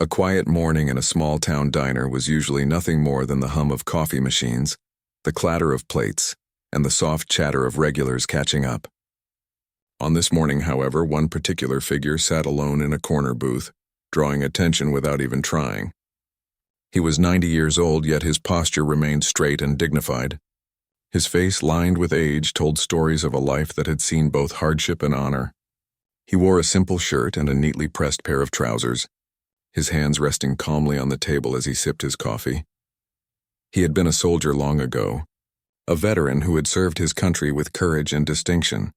A quiet morning in a small-town diner was usually nothing more than the hum of coffee machines, the clatter of plates, and the soft chatter of regulars catching up. On this morning, however, one particular figure sat alone in a corner booth, drawing attention without even trying. He was 90 years old, yet his posture remained straight and dignified. His face, lined with age, told stories of a life that had seen both hardship and honor. He wore a simple shirt and a neatly pressed pair of trousers, his hands resting calmly on the table as he sipped his coffee. He had been a soldier long ago, a veteran who had served his country with courage and distinction.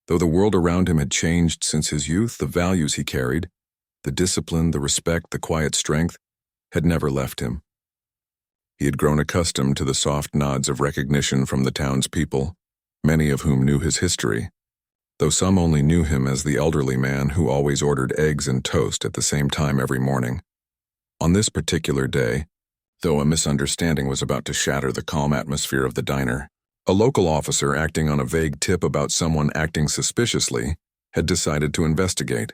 Though the world around him had changed since his youth, the values he carried, the discipline, the respect, the quiet strength, had never left him. He had grown accustomed to the soft nods of recognition from the townspeople, many of whom knew his history, though some only knew him as the elderly man who always ordered eggs and toast at the same time every morning. On this particular day, though a misunderstanding was about to shatter the calm atmosphere of the diner, a local officer acting on a vague tip about someone acting suspiciously had decided to investigate.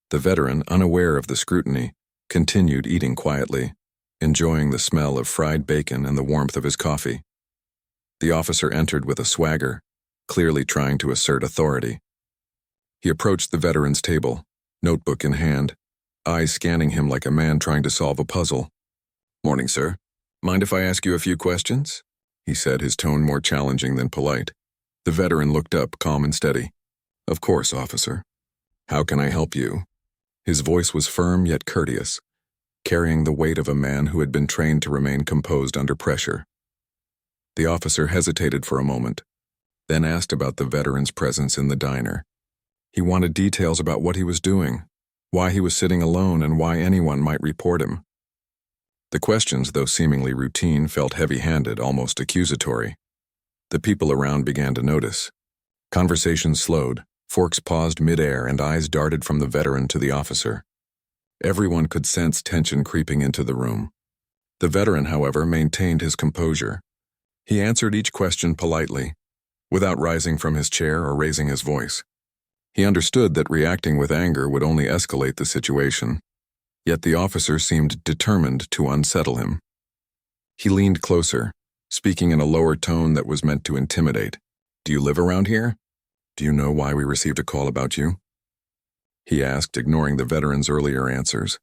The veteran, unaware of the scrutiny, continued eating quietly, enjoying the smell of fried bacon and the warmth of his coffee. The officer entered with a swagger, clearly trying to assert authority. He approached the veteran's table, notebook in hand, eyes scanning him like a man trying to solve a puzzle. "Morning, sir. Mind if I ask you a few questions?" he said, his tone more challenging than polite. The veteran looked up, calm and steady. "Of course, officer. How can I help you?" His voice was firm yet courteous, carrying the weight of a man who had been trained to remain composed under pressure. The officer hesitated for a moment, then asked about the veteran's presence in the diner. He wanted details about what he was doing, why he was sitting alone, and why anyone might report him. The questions, though seemingly routine, felt heavy-handed, almost accusatory. The people around began to notice. Conversation slowed, forks paused mid-air, and eyes darted from the veteran to the officer. Everyone could sense tension creeping into the room. The veteran, however, maintained his composure. He answered each question politely, without rising from his chair or raising his voice. He understood that reacting with anger would only escalate the situation, yet the officer seemed determined to unsettle him. He leaned closer, speaking in a lower tone that was meant to intimidate. "Do you live around here? Do you know why we received a call about you?" he asked, ignoring the veteran's earlier answers.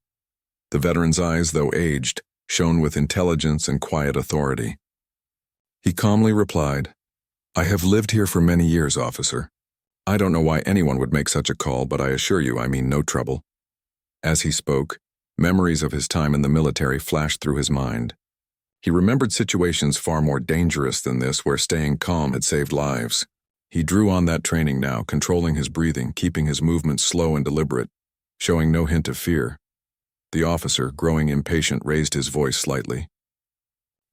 The veteran's eyes, though aged, shone with intelligence and quiet authority. He calmly replied, "I have lived here for many years, officer. I don't know why anyone would make such a call, but I assure you I mean no trouble." As he spoke, memories of his time in the military flashed through his mind. He remembered situations far more dangerous than this where staying calm had saved lives. He drew on that training now, controlling his breathing, keeping his movements slow and deliberate, showing no hint of fear. The officer, growing impatient, raised his voice slightly.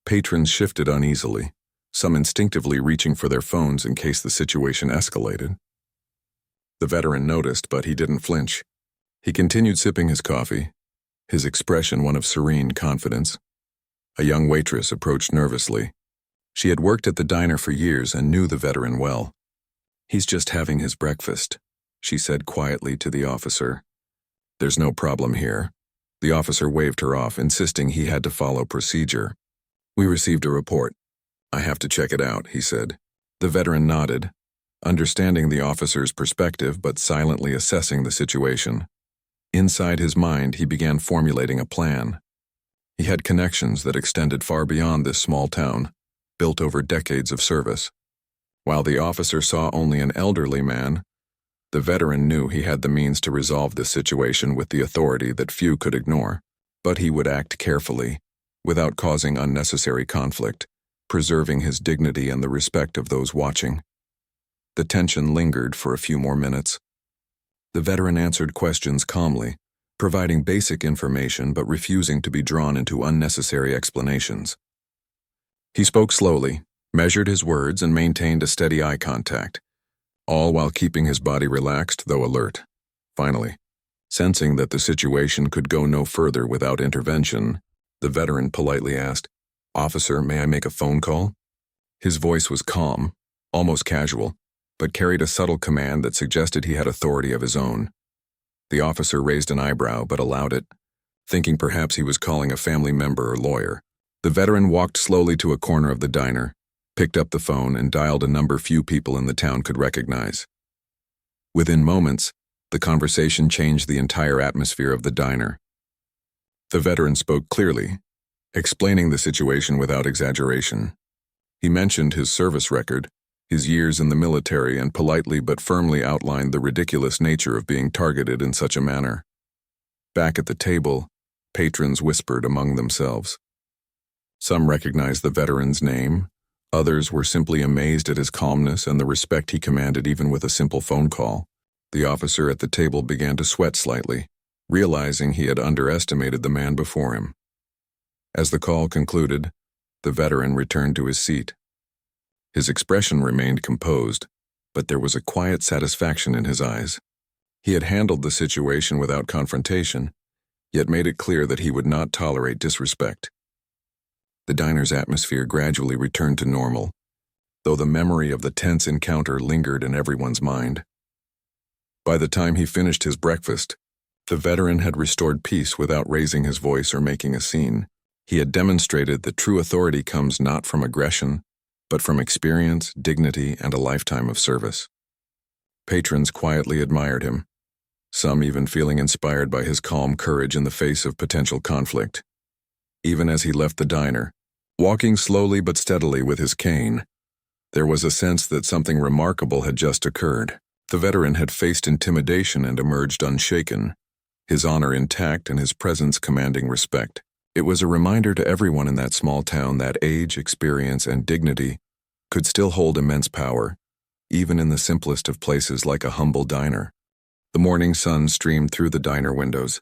Patrons shifted uneasily, some instinctively reaching for their phones in case the situation escalated. The veteran noticed, but he didn't flinch. He continued sipping his coffee, his expression one of serene confidence. A young waitress approached nervously. She had worked at the diner for years and knew the veteran well. "He's just having his breakfast," she said quietly to the officer. "There's no problem here." The officer waved her off, insisting he had to follow procedure. "We received a report. I have to check it out," he said. The veteran nodded, understanding the officer's perspective but silently assessing the situation. Inside his mind, he began formulating a plan. He had connections that extended far beyond this small town, built over decades of service. While the officer saw only an elderly man, the veteran knew he had the means to resolve this situation with the authority that few could ignore. But he would act carefully, without causing unnecessary conflict, preserving his dignity and the respect of those watching. The tension lingered for a few more minutes. The veteran answered questions calmly, providing basic information but refusing to be drawn into unnecessary explanations. He spoke slowly, measured his words, and maintained a steady eye contact, all while keeping his body relaxed though alert. Finally, sensing that the situation could go no further without intervention, the veteran politely asked, "Officer, may I make a phone call?" His voice was calm, almost casual, but carried a subtle command that suggested he had authority of his own. The officer raised an eyebrow but allowed it. thinking perhaps he was calling a family member or lawyer. The veteran walked slowly to a corner of the diner, picked up the phone, and dialed a number few people in the town could recognize. Within moments, the conversation changed the entire atmosphere of the diner. The veteran spoke clearly, explaining the situation without exaggeration. He mentioned his service record, his years in the military, and politely but firmly outlined the ridiculous nature of being targeted in such a manner. Back at the table, patrons whispered among themselves. Some recognized the veteran's name, others were simply amazed at his calmness and the respect he commanded even with a simple phone call. The officer at the table began to sweat slightly, realizing he had underestimated the man before him. As the call concluded, the veteran returned to his seat. His expression remained composed, but there was a quiet satisfaction in his eyes. He had handled the situation without confrontation, yet made it clear that he would not tolerate disrespect. The diner's atmosphere gradually returned to normal, though the memory of the tense encounter lingered in everyone's mind. By the time he finished his breakfast, the veteran had restored peace without raising his voice or making a scene. He had demonstrated that true authority comes not from aggression, but from experience, dignity, and a lifetime of service. Patrons quietly admired him, some even feeling inspired by his calm courage in the face of potential conflict. Even as he left the diner, walking slowly but steadily with his cane, there was a sense that something remarkable had just occurred. The veteran had faced intimidation and emerged unshaken, his honor intact and his presence commanding respect. It was a reminder to everyone in that small town that age, experience, and dignity could still hold immense power, even in the simplest of places like a humble diner. The morning sun streamed through the diner windows,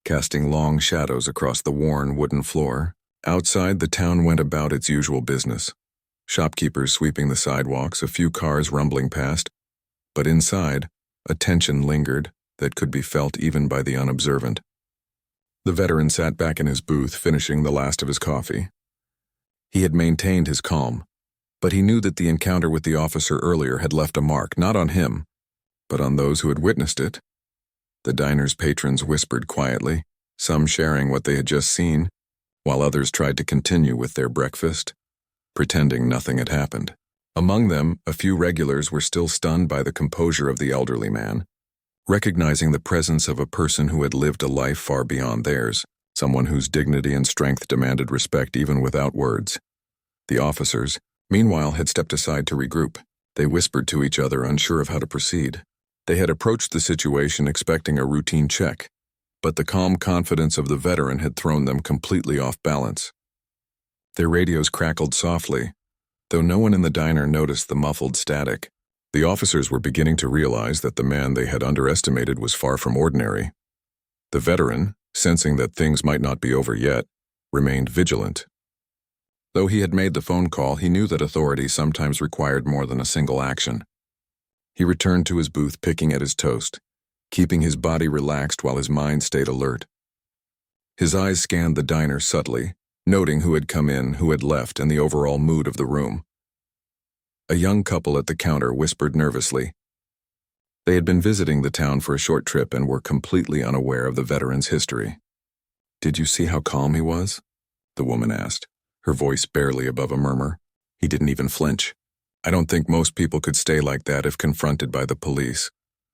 casting long shadows across the worn wooden floor. Outside, the town went about its usual business. Shopkeepers sweeping the sidewalks, a few cars rumbling past. But inside, a tension lingered that could be felt even by the unobservant. The veteran sat back in his booth, finishing the last of his coffee. He had maintained his calm, but he knew that the encounter with the officer earlier had left a mark, not on him, but on those who had witnessed it. The diner's patrons whispered quietly, some sharing what they had just seen, while others tried to continue with their breakfast, pretending nothing had happened. Among them, a few regulars were still stunned by the composure of the elderly man, recognizing the presence of a person who had lived a life far beyond theirs, someone whose dignity and strength demanded respect even without words. The officers, meanwhile, had stepped aside to regroup. They whispered to each other, unsure of how to proceed. They had approached the situation expecting a routine check, but the calm confidence of the veteran had thrown them completely off balance. Their radios crackled softly, though no one in the diner noticed the muffled static. The officers were beginning to realize that the man they had underestimated was far from ordinary. The veteran, sensing that things might not be over yet, remained vigilant. Though he had made the phone call, he knew that authority sometimes required more than a single action. He returned to his booth, picking at his toast, keeping his body relaxed while his mind stayed alert. His eyes scanned the diner subtly, noting who had come in, who had left, and the overall mood of the room. A young couple at the counter whispered nervously. They had been visiting the town for a short trip and were completely unaware of the veteran's history. "Did you see how calm he was?" the woman asked, her voice barely above a murmur. "He didn't even flinch. I don't think most people could stay like that if confronted by the police."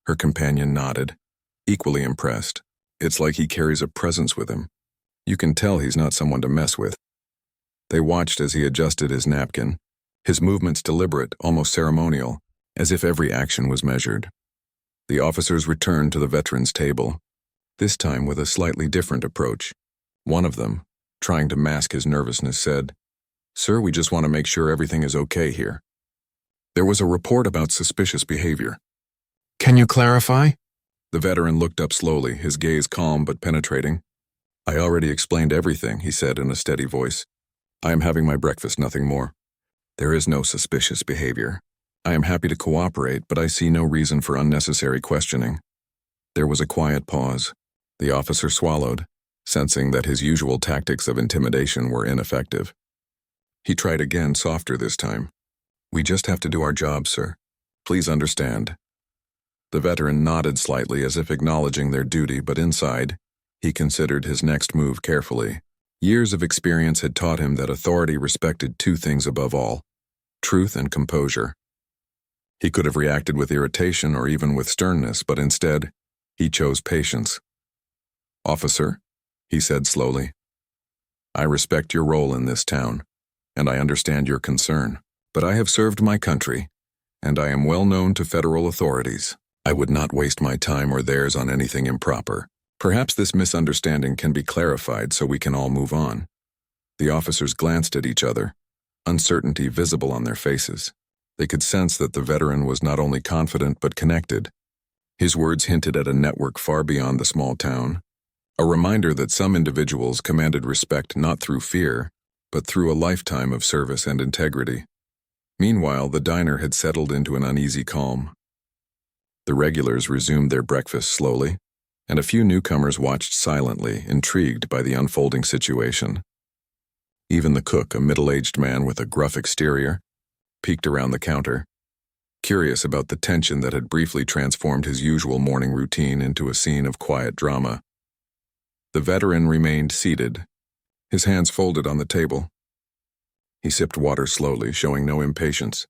Her companion nodded, equally impressed. "It's like he carries a presence with him. You can tell he's not someone to mess with." They watched as he adjusted his napkin, his movements deliberate, almost ceremonial, as if every action was measured. The officers returned to the veteran's table, this time with a slightly different approach. One of them, trying to mask his nervousness, said, "Sir, we just want to make sure everything is okay here. There was a report about suspicious behavior." "Can you clarify?" The veteran looked up slowly, his gaze calm but penetrating. "I already explained everything," he said in a steady voice. "I am having my breakfast, nothing more. There is no suspicious behavior. I am happy to cooperate, but I see no reason for unnecessary questioning." There was a quiet pause. The officer swallowed, sensing that his usual tactics of intimidation were ineffective. He tried again, softer this time. "We just have to do our job, sir. Please understand." The veteran nodded slightly as if acknowledging their duty, but inside, He considered his next move carefully. Years of experience had taught him that authority respected two things above all: truth and composure. He could have reacted with irritation or even with sternness, but instead, he chose patience. "Officer," he said slowly, "I respect your role in this town, and I understand your concern, but I have served my country, and I am well known to federal authorities. I would not waste my time or theirs on anything improper. Perhaps this misunderstanding can be clarified so we can all move on." The officers glanced at each other, uncertainty visible on their faces. They could sense that the veteran was not only confident but connected. His words hinted at a network far beyond the small town, a reminder that some individuals commanded respect not through fear, but through a lifetime of service and integrity. Meanwhile, the diner had settled into an uneasy calm. The regulars resumed their breakfast slowly, and a few newcomers watched silently, intrigued by the unfolding situation. Even the cook, a middle-aged man with a gruff exterior, peeked around the counter, curious about the tension that had briefly transformed his usual morning routine into a scene of quiet drama. The veteran remained seated, his hands folded on the table. He sipped water slowly, showing no impatience.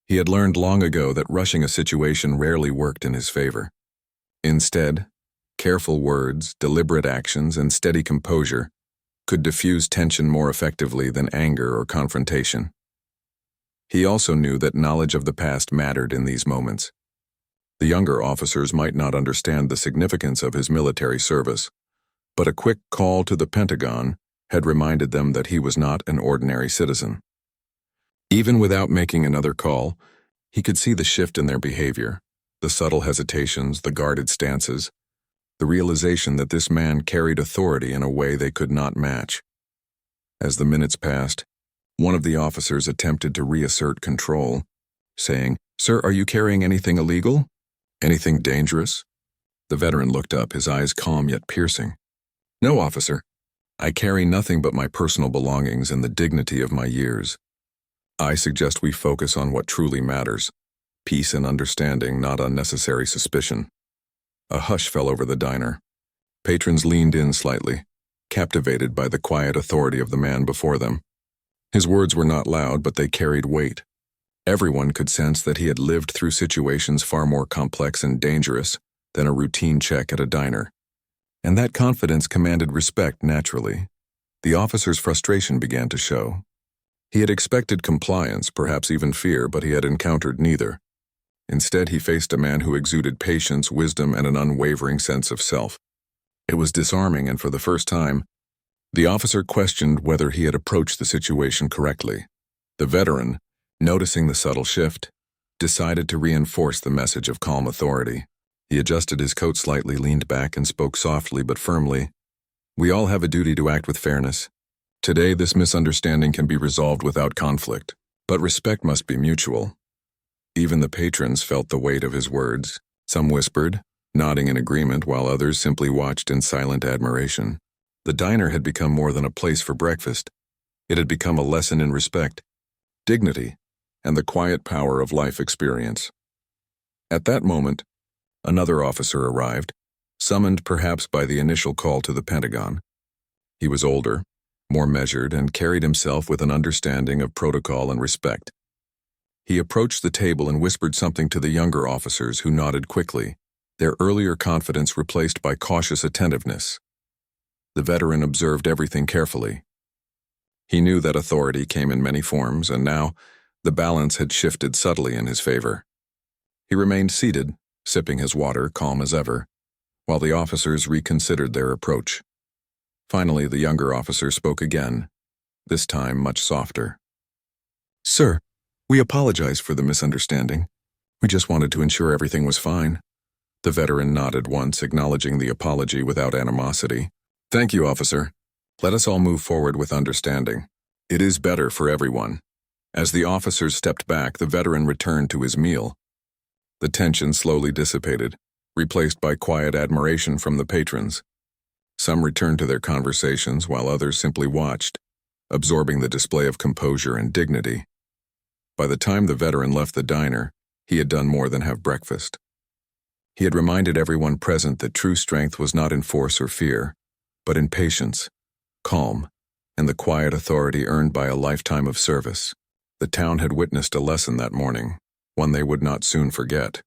He had learned long ago that rushing a situation rarely worked in his favor. Instead, careful words, deliberate actions, and steady composure could diffuse tension more effectively than anger or confrontation. He also knew that knowledge of the past mattered in these moments. The younger officers might not understand the significance of his military service, but a quick call to the Pentagon had reminded them that he was not an ordinary citizen. Even without making another call, he could see the shift in their behavior, the subtle hesitations, the guarded stances, the realization that this man carried authority in a way they could not match. As the minutes passed, one of the officers attempted to reassert control, saying, "Sir, are you carrying anything illegal? Anything dangerous?" The veteran looked up, his eyes calm yet piercing. "No, officer. I carry nothing but my personal belongings and the dignity of my years. I suggest we focus on what truly matters: peace and understanding, not unnecessary suspicion." A hush fell over the diner. Patrons leaned in slightly, captivated by the quiet authority of the man before them. His words were not loud, but they carried weight. Everyone could sense that he had lived through situations far more complex and dangerous than a routine check at a diner. And that confidence commanded respect naturally. The officer's frustration began to show. He had expected compliance, perhaps even fear, but he had encountered neither. Instead, he faced a man who exuded patience, wisdom, and an unwavering sense of self. It was disarming, and for the first time, the officer questioned whether he had approached the situation correctly. The veteran, noticing the subtle shift, decided to reinforce the message of calm authority. He adjusted his coat slightly, leaned back, and spoke softly but firmly. "We all have a duty to act with fairness. Today, this misunderstanding can be resolved without conflict, but respect must be mutual." Even the patrons felt the weight of his words. Some whispered, nodding in agreement, while others simply watched in silent admiration. The diner had become more than a place for breakfast. It had become a lesson in respect, dignity, and the quiet power of life experience. At that moment, another officer arrived, summoned perhaps by the initial call to the Pentagon. He was older, more measured, and carried himself with an understanding of protocol and respect. He approached the table and whispered something to the younger officers, who nodded quickly, their earlier confidence replaced by cautious attentiveness. The veteran observed everything carefully. He knew that authority came in many forms, and now the balance had shifted subtly in his favor. He remained seated, sipping his water, calm as ever, while the officers reconsidered their approach. Finally, the younger officer spoke again, this time much softer. "Sir, we apologize for the misunderstanding. We just wanted to ensure everything was fine." The veteran nodded once, acknowledging the apology without animosity. "Thank you, officer. Let us all move forward with understanding. It is better for everyone." As the officers stepped back, the veteran returned to his meal. The tension slowly dissipated, replaced by quiet admiration from the patrons. Some returned to their conversations, while others simply watched, absorbing the display of composure and dignity. By the time the veteran left the diner, he had done more than have breakfast. He had reminded everyone present that true strength was not in force or fear, but in patience, calm, and the quiet authority earned by a lifetime of service. The town had witnessed a lesson that morning, one they would not soon forget.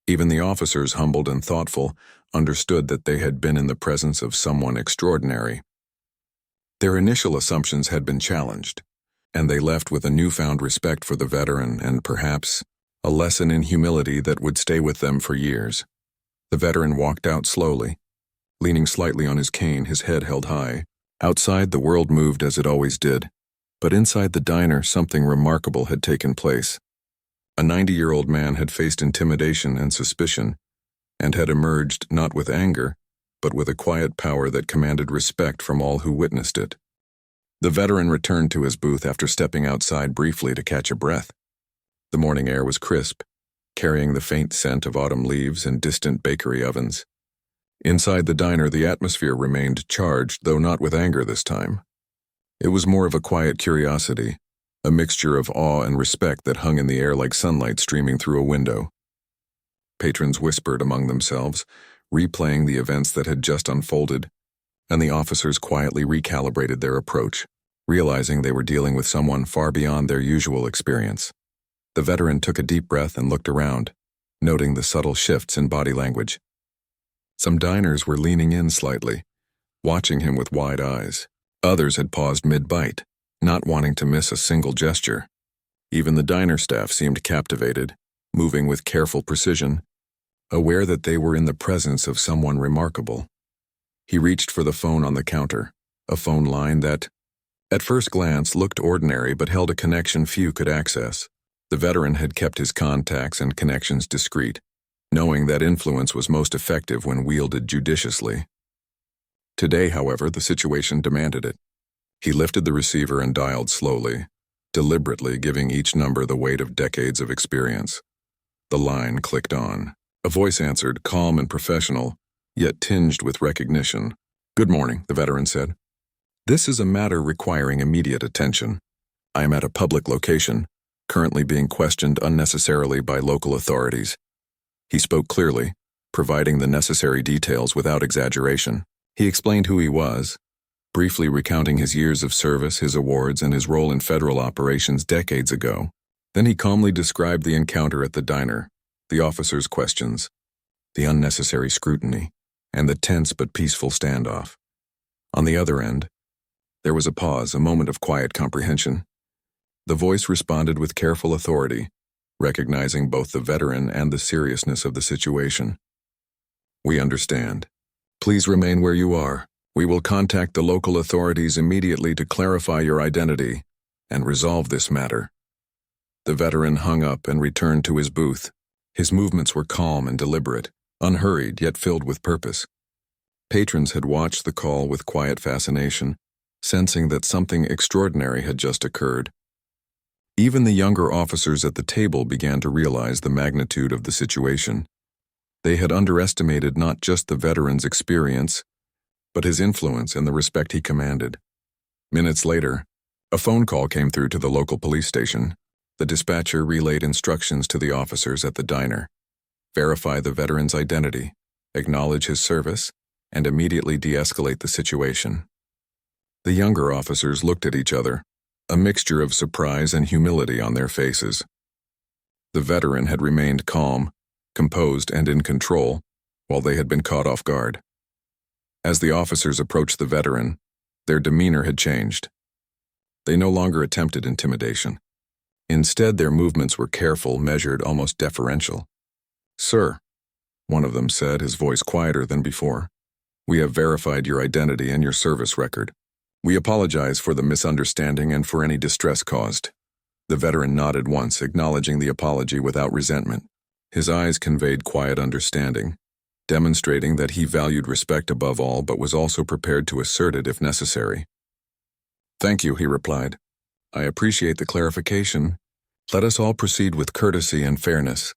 Even the officers, humbled and thoughtful, understood that they had been in the presence of someone extraordinary. Their initial assumptions had been challenged, and they left with a newfound respect for the veteran and, perhaps, a lesson in humility that would stay with them for years. The veteran walked out slowly, leaning slightly on his cane, his head held high. Outside, the world moved as it always did, but inside the diner, something remarkable had taken place. A 90-year-old man had faced intimidation and suspicion, and had emerged not with anger, but with a quiet power that commanded respect from all who witnessed it. The veteran returned to his booth after stepping outside briefly to catch a breath. The morning air was crisp, carrying the faint scent of autumn leaves and distant bakery ovens. Inside the diner, the atmosphere remained charged, though not with anger this time. It was more of a quiet curiosity, a mixture of awe and respect that hung in the air like sunlight streaming through a window. Patrons whispered among themselves, replaying the events that had just unfolded, and the officers quietly recalibrated their approach, realizing they were dealing with someone far beyond their usual experience. The veteran took a deep breath and looked around, noting the subtle shifts in body language. Some diners were leaning in slightly, watching him with wide eyes. Others had paused mid-bite, not wanting to miss a single gesture. Even the diner staff seemed captivated, moving with careful precision, aware that they were in the presence of someone remarkable. He reached for the phone on the counter, a phone line that, at first glance, looked ordinary but held a connection few could access. The veteran had kept his contacts and connections discreet, knowing that influence was most effective when wielded judiciously. Today, however, the situation demanded it. He lifted the receiver and dialed slowly, deliberately giving each number the weight of decades of experience. The line clicked on. A voice answered, calm and professional, yet tinged with recognition. "Good morning," the veteran said. "This is a matter requiring immediate attention. I am at a public location, currently being questioned unnecessarily by local authorities." He spoke clearly, providing the necessary details without exaggeration. He explained who he was, briefly recounting his years of service, his awards, and his role in federal operations decades ago. Then he calmly described the encounter at the diner, the officers' questions, the unnecessary scrutiny, and the tense but peaceful standoff. On the other end, there was a pause, a moment of quiet comprehension. The voice responded with careful authority, recognizing both the veteran and the seriousness of the situation. "We understand. Please remain where you are. We will contact the local authorities immediately to clarify your identity and resolve this matter." The veteran hung up and returned to his booth. His movements were calm and deliberate, unhurried yet filled with purpose. Patrons had watched the call with quiet fascination, sensing that something extraordinary had just occurred. Even the younger officers at the table began to realize the magnitude of the situation. They had underestimated not just the veteran's experience, but his influence and the respect he commanded. Minutes later, a phone call came through to the local police station. The dispatcher relayed instructions to the officers at the diner: verify the veteran's identity, acknowledge his service, and immediately de-escalate the situation. The younger officers looked at each other, a mixture of surprise and humility on their faces. The veteran had remained calm, composed, and in control, while they had been caught off guard. As the officers approached the veteran, their demeanor had changed. They no longer attempted intimidation. Instead, their movements were careful, measured, almost deferential. "Sir," one of them said, his voice quieter than before, "we have verified your identity and your service record. We apologize for the misunderstanding and for any distress caused." The veteran nodded once, acknowledging the apology without resentment. His eyes conveyed quiet understanding, demonstrating that he valued respect above all but was also prepared to assert it if necessary. "Thank you," he replied. "I appreciate the clarification. Let us all proceed with courtesy and fairness."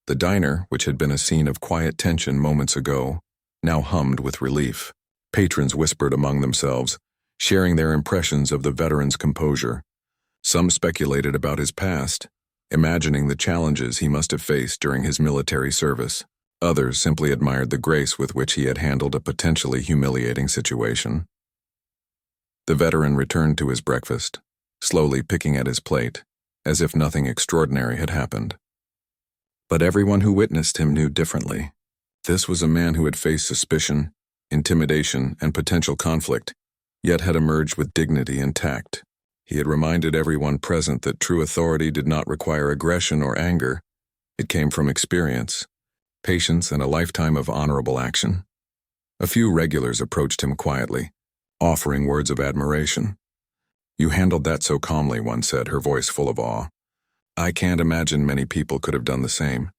The diner, which had been a scene of quiet tension moments ago, now hummed with relief. Patrons whispered among themselves, sharing their impressions of the veteran's composure. Some speculated about his past, imagining the challenges he must have faced during his military service. Others simply admired the grace with which he had handled a potentially humiliating situation. The veteran returned to his breakfast, slowly picking at his plate, as if nothing extraordinary had happened. But everyone who witnessed him knew differently. This was a man who had faced suspicion, intimidation, and potential conflict, yet had emerged with dignity and tact. He had reminded everyone present that true authority did not require aggression or anger. It came from experience, patience, and a lifetime of honorable action. A few regulars approached him quietly, offering words of admiration. "You handled that so calmly," one said, her voice full of awe. "I can't imagine many people could have done the same."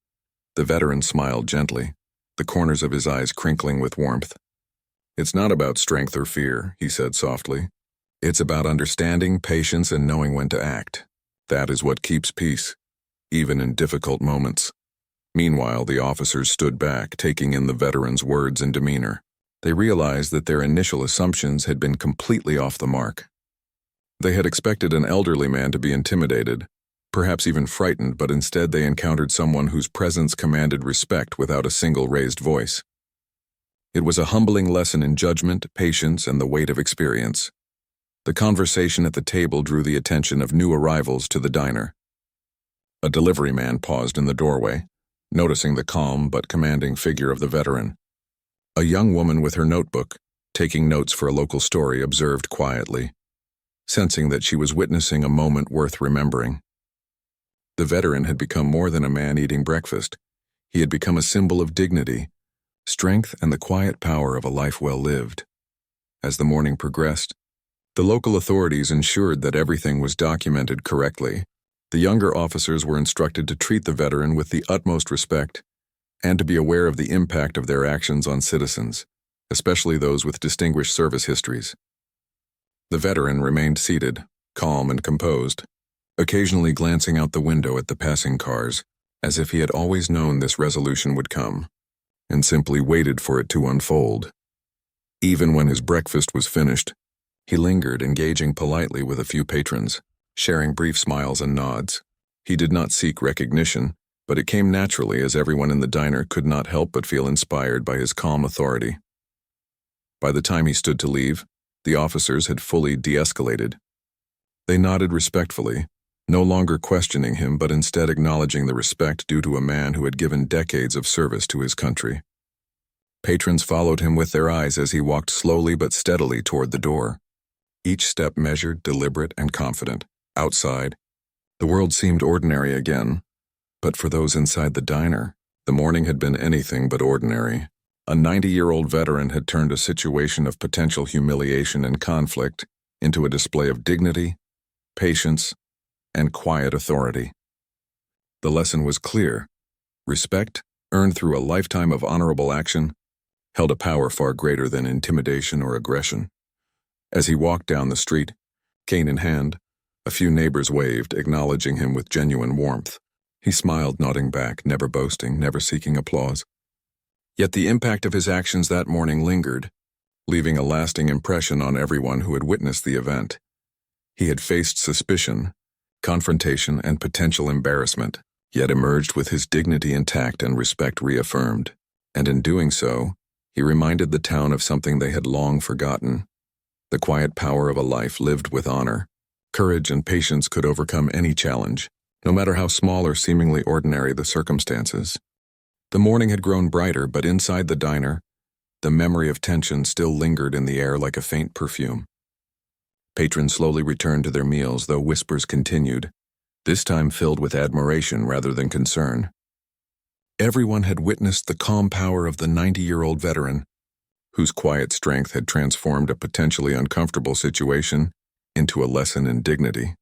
The veteran smiled gently, the corners of his eyes crinkling with warmth. "It's not about strength or fear," he said softly. "It's about understanding, patience, and knowing when to act. That is what keeps peace, even in difficult moments." Meanwhile, the officers stood back, taking in the veteran's words and demeanor. They realized that their initial assumptions had been completely off the mark. They had expected an elderly man to be intimidated, perhaps even frightened, but instead they encountered someone whose presence commanded respect without a single raised voice. It was a humbling lesson in judgment, patience, and the weight of experience. The conversation at the table drew the attention of new arrivals to the diner. A delivery man paused in the doorway, noticing the calm but commanding figure of the veteran. A young woman with her notebook, taking notes for a local story, observed quietly, sensing that she was witnessing a moment worth remembering. The veteran had become more than a man eating breakfast. He had become a symbol of dignity, strength, and the quiet power of a life well lived. As the morning progressed, the local authorities ensured that everything was documented correctly. The younger officers were instructed to treat the veteran with the utmost respect and to be aware of the impact of their actions on citizens, especially those with distinguished service histories. The veteran remained seated, calm and composed, occasionally glancing out the window at the passing cars, as if he had always known this resolution would come, and simply waited for it to unfold. Even when his breakfast was finished, he lingered, engaging politely with a few patrons, sharing brief smiles and nods. He did not seek recognition, but it came naturally, as everyone in the diner could not help but feel inspired by his calm authority. By the time he stood to leave, the officers had fully de-escalated. They nodded respectfully, no longer questioning him but instead acknowledging the respect due to a man who had given decades of service to his country. Patrons followed him with their eyes as he walked slowly but steadily toward the door. Each step measured, deliberate, and confident. Outside, the world seemed ordinary again, but for those inside the diner, the morning had been anything but ordinary. A 90-year-old veteran had turned a situation of potential humiliation and conflict into a display of dignity, patience, and quiet authority. The lesson was clear. Respect, earned through a lifetime of honorable action, held a power far greater than intimidation or aggression. As he walked down the street, cane in hand, a few neighbors waved, acknowledging him with genuine warmth. He smiled, nodding back, never boasting, never seeking applause. Yet the impact of his actions that morning lingered, leaving a lasting impression on everyone who had witnessed the event. He had faced suspicion, confrontation, and potential embarrassment, yet emerged with his dignity intact and respect reaffirmed. And in doing so, he reminded the town of something they had long forgotten: the quiet power of a life lived with honor. Courage and patience could overcome any challenge, no matter how small or seemingly ordinary the circumstances. The morning had grown brighter, but inside the diner, the memory of tension still lingered in the air like a faint perfume. Patrons slowly returned to their meals, though whispers continued, this time filled with admiration rather than concern. Everyone had witnessed the calm power of the 90-year-old veteran, whose quiet strength had transformed a potentially uncomfortable situation into a lesson in dignity.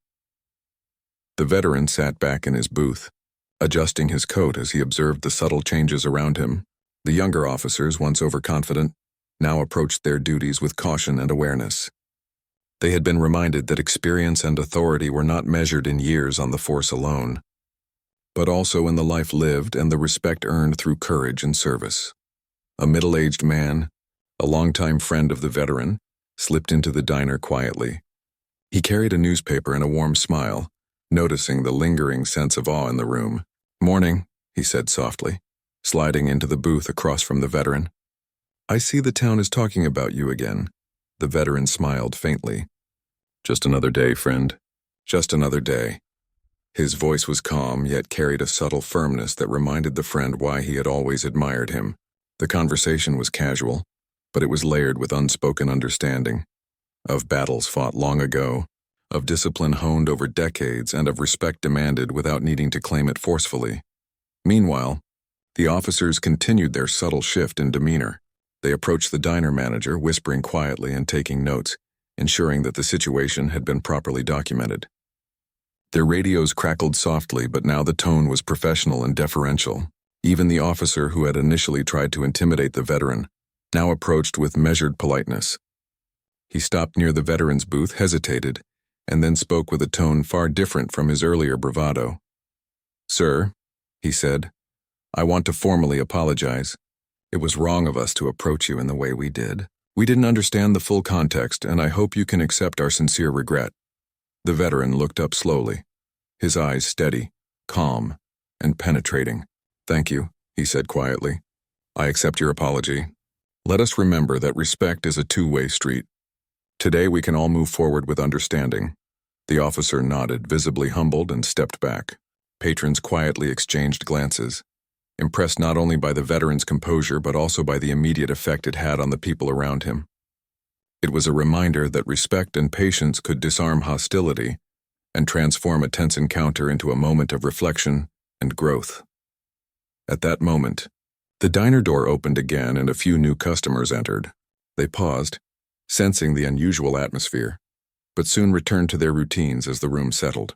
The veteran sat back in his booth, adjusting his coat as he observed the subtle changes around him. The younger officers, once overconfident, now approached their duties with caution and awareness. They had been reminded that experience and authority were not measured in years on the force alone, but also in the life lived and the respect earned through courage and service. A middle-aged man, a longtime friend of the veteran, slipped into the diner quietly. He carried a newspaper and a warm smile, noticing the lingering sense of awe in the room. "Morning," he said softly, sliding into the booth across from the veteran. "I see the town is talking about you again." The veteran smiled faintly. "Just another day, friend. Just another day." His voice was calm, yet carried a subtle firmness that reminded the friend why he had always admired him. The conversation was casual, but it was layered with unspoken understanding. Of battles fought long ago, of discipline honed over decades, and of respect demanded without needing to claim it forcefully. Meanwhile, the officers continued their subtle shift in demeanor. They approached the diner manager, whispering quietly and taking notes, ensuring that the situation had been properly documented. Their radios crackled softly, but now the tone was professional and deferential. Even the officer who had initially tried to intimidate the veteran now approached with measured politeness. He stopped near the veteran's booth, hesitated, and then spoke with a tone far different from his earlier bravado. "Sir," he said, "I want to formally apologize. It was wrong of us to approach you in the way we did. We didn't understand the full context, and I hope you can accept our sincere regret." The veteran looked up slowly, his eyes steady, calm, and penetrating. "Thank you," he said quietly. "I accept your apology. Let us remember that respect is a two-way street. Today we can all move forward with understanding." The officer nodded, visibly humbled, and stepped back. Patrons quietly exchanged glances, impressed not only by the veteran's composure but also by the immediate effect it had on the people around him. It was a reminder that respect and patience could disarm hostility and transform a tense encounter into a moment of reflection and growth. At that moment, the diner door opened again and a few new customers entered. They paused, sensing the unusual atmosphere, but soon returned to their routines as the room settled.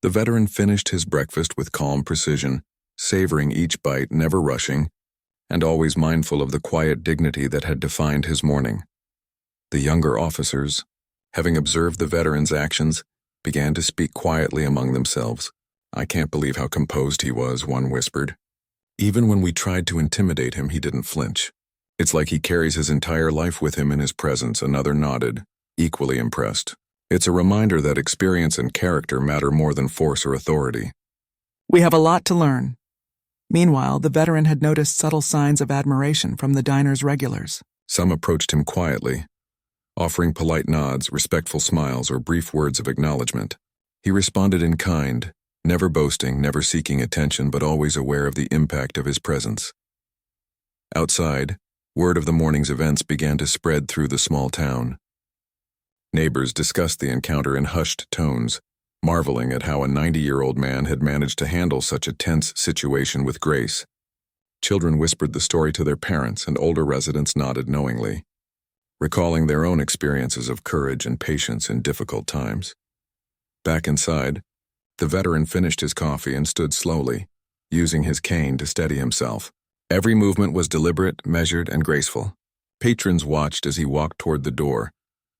The veteran finished his breakfast with calm precision, savoring each bite, never rushing, and always mindful of the quiet dignity that had defined his morning. The younger officers, having observed the veteran's actions, began to speak quietly among themselves. "I can't believe how composed he was," one whispered. "Even when we tried to intimidate him, he didn't flinch. It's like he carries his entire life with him in his presence," another nodded, equally impressed. "It's a reminder that experience and character matter more than force or authority." "We have a lot to learn." Meanwhile, the veteran had noticed subtle signs of admiration from the diner's regulars. Some approached him quietly, offering polite nods, respectful smiles, or brief words of acknowledgement. He responded in kind, never boasting, never seeking attention, but always aware of the impact of his presence. Outside, word of the morning's events began to spread through the small town. Neighbors discussed the encounter in hushed tones, marveling at how a 90-year-old man had managed to handle such a tense situation with grace. Children whispered the story to their parents, and older residents nodded knowingly, recalling their own experiences of courage and patience in difficult times. Back inside, the veteran finished his coffee and stood slowly, using his cane to steady himself. Every movement was deliberate, measured, and graceful. Patrons watched as he walked toward the door,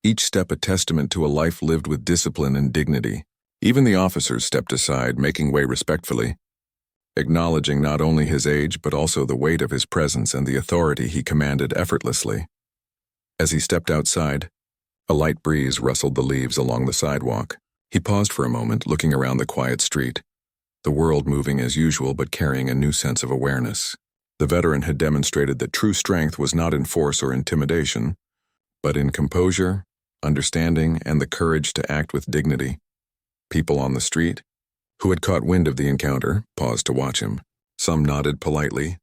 each step a testament to a life lived with discipline and dignity. Even the officers stepped aside, making way respectfully, acknowledging not only his age but also the weight of his presence and the authority he commanded effortlessly. As he stepped outside, a light breeze rustled the leaves along the sidewalk. He paused for a moment, looking around the quiet street, the world moving as usual but carrying a new sense of awareness. The veteran had demonstrated that true strength was not in force or intimidation, but in composure, understanding, and the courage to act with dignity. People on the street, who had caught wind of the encounter, paused to watch him. Some nodded politely,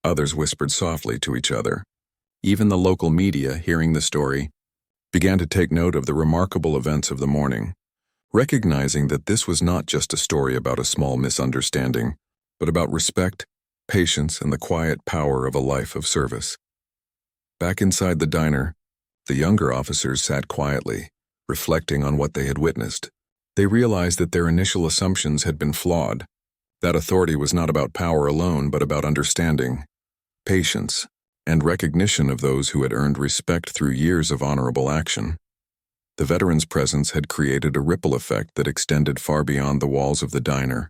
others whispered softly to each other. Even the local media, hearing the story, began to take note of the remarkable events of the morning, recognizing that this was not just a story about a small misunderstanding, but about respect, patience, and the quiet power of a life of service. Back inside the diner, the younger officers sat quietly, reflecting on what they had witnessed. They realized that their initial assumptions had been flawed, that authority was not about power alone but about understanding, patience, and recognition of those who had earned respect through years of honorable action. The veteran's presence had created a ripple effect that extended far beyond the walls of the diner.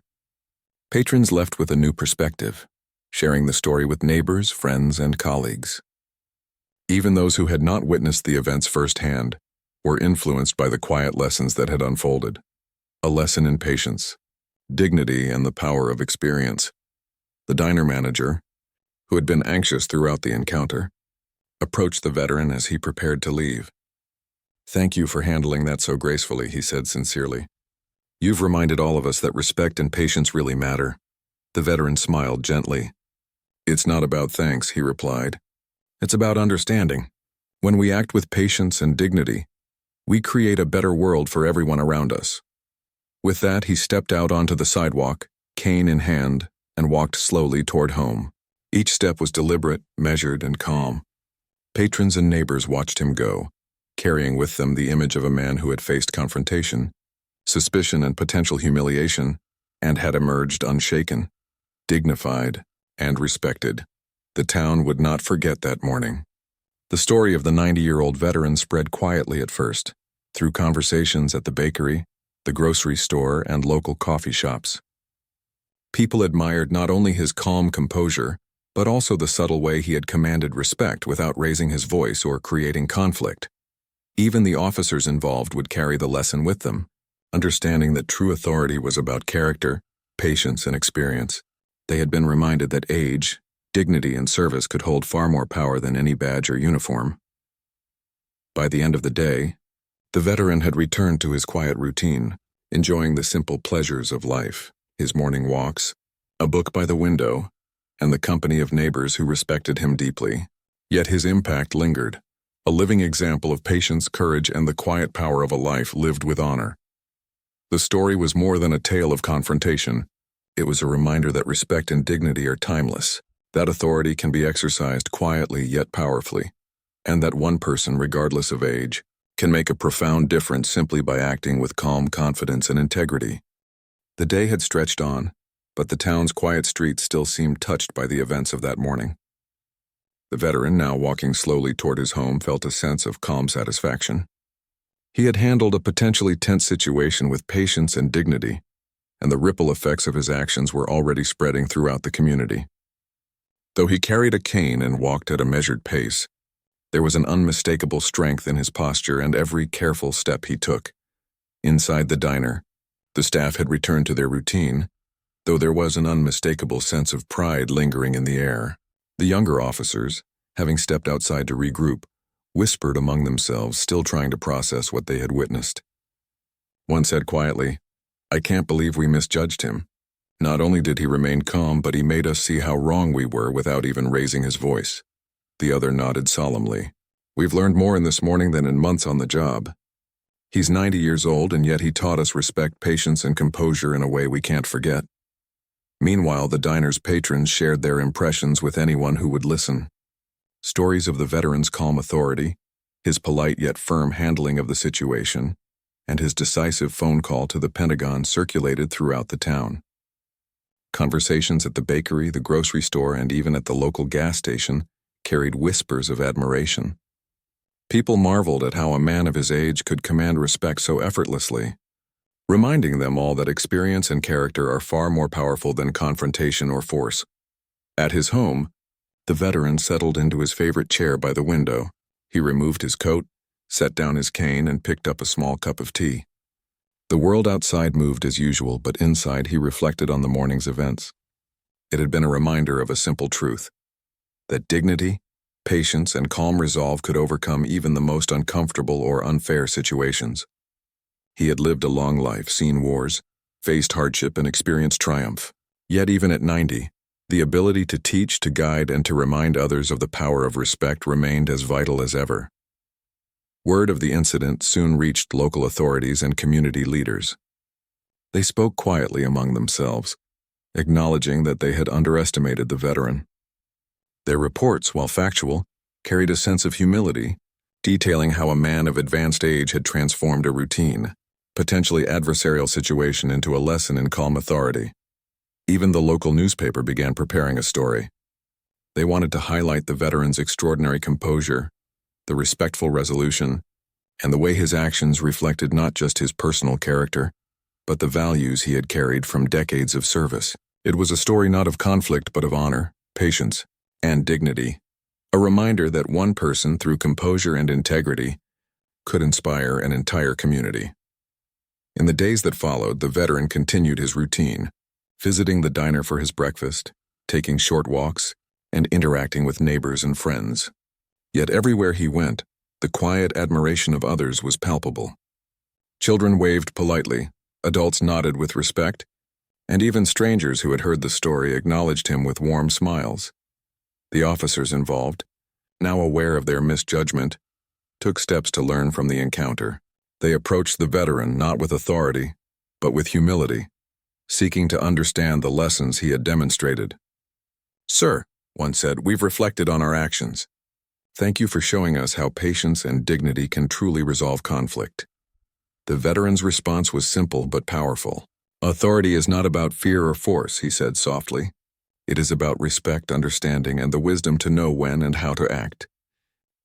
Patrons left with a new perspective, sharing the story with neighbors, friends, and colleagues. Even those who had not witnessed the events firsthand were influenced by the quiet lessons that had unfolded. A lesson in patience, dignity, and the power of experience. The diner manager, who had been anxious throughout the encounter, approached the veteran as he prepared to leave. "Thank you for handling that so gracefully," he said sincerely. "You've reminded all of us that respect and patience really matter." The veteran smiled gently. "It's not about thanks," he replied. "It's about understanding. When we act with patience and dignity, we create a better world for everyone around us." With that, he stepped out onto the sidewalk, cane in hand, and walked slowly toward home. Each step was deliberate, measured, and calm. Patrons and neighbors watched him go, carrying with them the image of a man who had faced confrontation, suspicion, and potential humiliation, and had emerged unshaken, dignified, and respected. The town would not forget that morning. The story of the 90-year-old veteran spread quietly at first, through conversations at the bakery, the grocery store, and local coffee shops. People admired not only his calm composure, but also the subtle way he had commanded respect without raising his voice or creating conflict. Even the officers involved would carry the lesson with them, understanding that true authority was about character, patience, and experience. They had been reminded that age, dignity, and service could hold far more power than any badge or uniform. By the end of the day, the veteran had returned to his quiet routine, enjoying the simple pleasures of life, his morning walks, a book by the window, and the company of neighbors who respected him deeply. Yet his impact lingered, a living example of patience, courage, and the quiet power of a life lived with honor. The story was more than a tale of confrontation. It was a reminder that respect and dignity are timeless, that authority can be exercised quietly yet powerfully, and that one person, regardless of age, can make a profound difference simply by acting with calm confidence and integrity. The day had stretched on, but the town's quiet streets still seemed touched by the events of that morning. The veteran, now walking slowly toward his home, felt a sense of calm satisfaction. He had handled a potentially tense situation with patience and dignity, and the ripple effects of his actions were already spreading throughout the community. Though he carried a cane and walked at a measured pace, there was an unmistakable strength in his posture and every careful step he took. Inside the diner, the staff had returned to their routine, though there was an unmistakable sense of pride lingering in the air. The younger officers, having stepped outside to regroup, whispered among themselves, still trying to process what they had witnessed. One said quietly, "I can't believe we misjudged him. Not only did he remain calm, but he made us see how wrong we were without even raising his voice." The other nodded solemnly. "We've learned more in this morning than in months on the job. He's 90 years old, and yet he taught us respect, patience, and composure in a way we can't forget." Meanwhile, the diner's patrons shared their impressions with anyone who would listen. Stories of the veteran's calm authority, his polite yet firm handling of the situation, and his decisive phone call to the Pentagon circulated throughout the town. Conversations at the bakery, the grocery store, and even at the local gas station carried whispers of admiration. People marveled at how a man of his age could command respect so effortlessly, reminding them all that experience and character are far more powerful than confrontation or force. At his home, the veteran settled into his favorite chair by the window. He removed his coat, set down his cane, and picked up a small cup of tea. The world outside moved as usual, but inside he reflected on the morning's events. It had been a reminder of a simple truth, that dignity, patience, and calm resolve could overcome even the most uncomfortable or unfair situations. He had lived a long life, seen wars, faced hardship, and experienced triumph. Yet even at 90, the ability to teach, to guide, and to remind others of the power of respect remained as vital as ever. Word of the incident soon reached local authorities and community leaders. They spoke quietly among themselves, acknowledging that they had underestimated the veteran. Their reports, while factual, carried a sense of humility, detailing how a man of advanced age had transformed a routine, potentially adversarial situation into a lesson in calm authority. Even the local newspaper began preparing a story. They wanted to highlight the veteran's extraordinary composure, the respectful resolution, and the way his actions reflected not just his personal character, but the values he had carried from decades of service. It was a story not of conflict but of honor, patience, and dignity, a reminder that one person, through composure and integrity, could inspire an entire community. In the days that followed, the veteran continued his routine, visiting the diner for his breakfast, taking short walks, and interacting with neighbors and friends. Yet everywhere he went, the quiet admiration of others was palpable. Children waved politely, adults nodded with respect, and even strangers who had heard the story acknowledged him with warm smiles. The officers involved, now aware of their misjudgment, took steps to learn from the encounter. They approached the veteran not with authority, but with humility, seeking to understand the lessons he had demonstrated. "Sir," one said, "we've reflected on our actions. Thank you for showing us how patience and dignity can truly resolve conflict." The veteran's response was simple but powerful. "Authority is not about fear or force," he said softly. "It is about respect, understanding, and the wisdom to know when and how to act."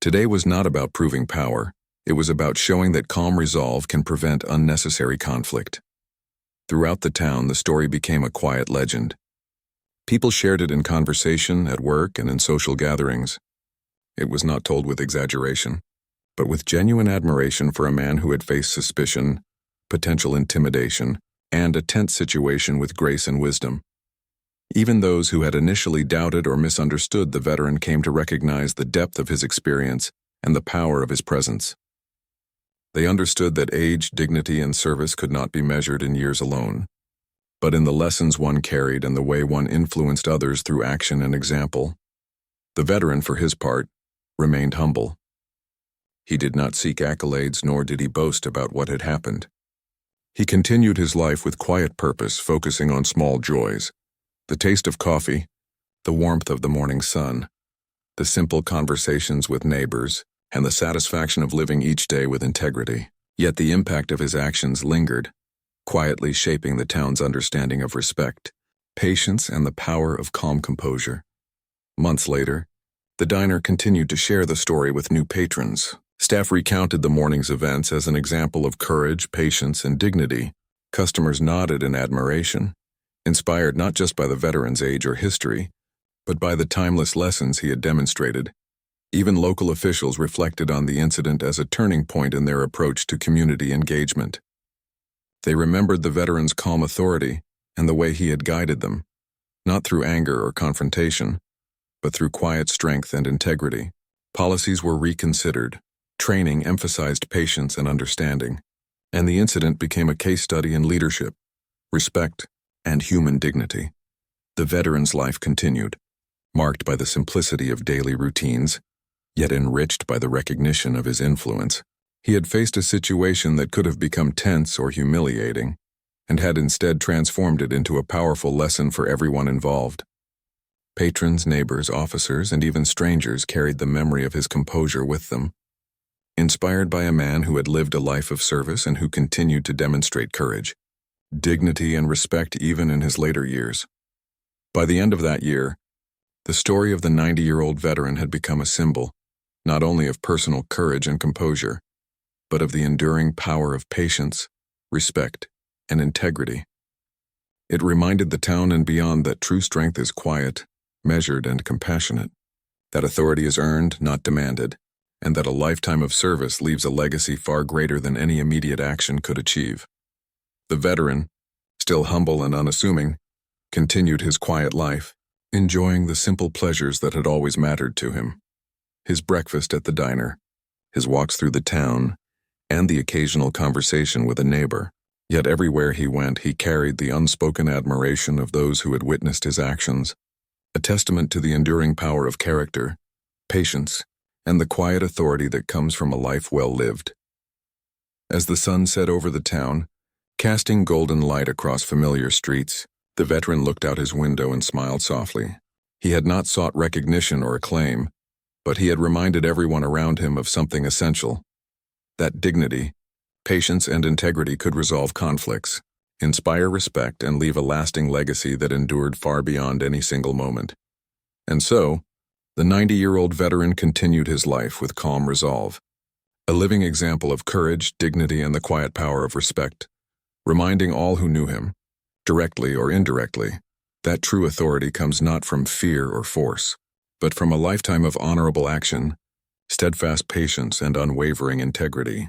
Today was not about proving power. It was about showing that calm resolve can prevent unnecessary conflict. Throughout the town, the story became a quiet legend. People shared it in conversation, at work, and in social gatherings. It was not told with exaggeration, but with genuine admiration for a man who had faced suspicion, potential intimidation, and a tense situation with grace and wisdom. Even those who had initially doubted or misunderstood the veteran came to recognize the depth of his experience and the power of his presence. They understood that age, dignity, and service could not be measured in years alone, but in the lessons one carried and the way one influenced others through action and example. The veteran, for his part, remained humble. He did not seek accolades, nor did he boast about what had happened. He continued his life with quiet purpose, focusing on small joys: the taste of coffee, the warmth of the morning sun, the simple conversations with neighbors, and the satisfaction of living each day with integrity. Yet the impact of his actions lingered, quietly shaping the town's understanding of respect, patience, and the power of calm composure. Months later, the diner continued to share the story with new patrons. Staff recounted the morning's events as an example of courage, patience, and dignity. Customers nodded in admiration, inspired not just by the veteran's age or history, but by the timeless lessons he had demonstrated. Even local officials reflected on the incident as a turning point in their approach to community engagement. They remembered the veteran's calm authority and the way he had guided them, not through anger or confrontation, but through quiet strength and integrity. Policies were reconsidered, training emphasized patience and understanding, and the incident became a case study in leadership, respect, and human dignity. The veteran's life continued, marked by the simplicity of daily routines, yet enriched by the recognition of his influence. He had faced a situation that could have become tense or humiliating, and had instead transformed it into a powerful lesson for everyone involved. Patrons, neighbors, officers, and even strangers carried the memory of his composure with them, inspired by a man who had lived a life of service and who continued to demonstrate courage, dignity, and respect even in his later years. By the end of that year, the story of the 90-year-old veteran had become a symbol, not only of personal courage and composure, but of the enduring power of patience, respect, and integrity. It reminded the town and beyond that true strength is quiet, measured, and compassionate, that authority is earned, not demanded, and that a lifetime of service leaves a legacy far greater than any immediate action could achieve. The veteran, still humble and unassuming, continued his quiet life, enjoying the simple pleasures that had always mattered to him: his breakfast at the diner, his walks through the town, and the occasional conversation with a neighbor. Yet everywhere he went, he carried the unspoken admiration of those who had witnessed his actions, a testament to the enduring power of character, patience, and the quiet authority that comes from a life well lived. As the sun set over the town, casting golden light across familiar streets, the veteran looked out his window and smiled softly. He had not sought recognition or acclaim, but he had reminded everyone around him of something essential: that dignity, patience, and integrity could resolve conflicts, inspire respect, and leave a lasting legacy that endured far beyond any single moment. And so, the 90-year-old veteran continued his life with calm resolve, a living example of courage, dignity, and the quiet power of respect, reminding all who knew him, directly or indirectly, that true authority comes not from fear or force, but from a lifetime of honorable action, steadfast patience, and unwavering integrity.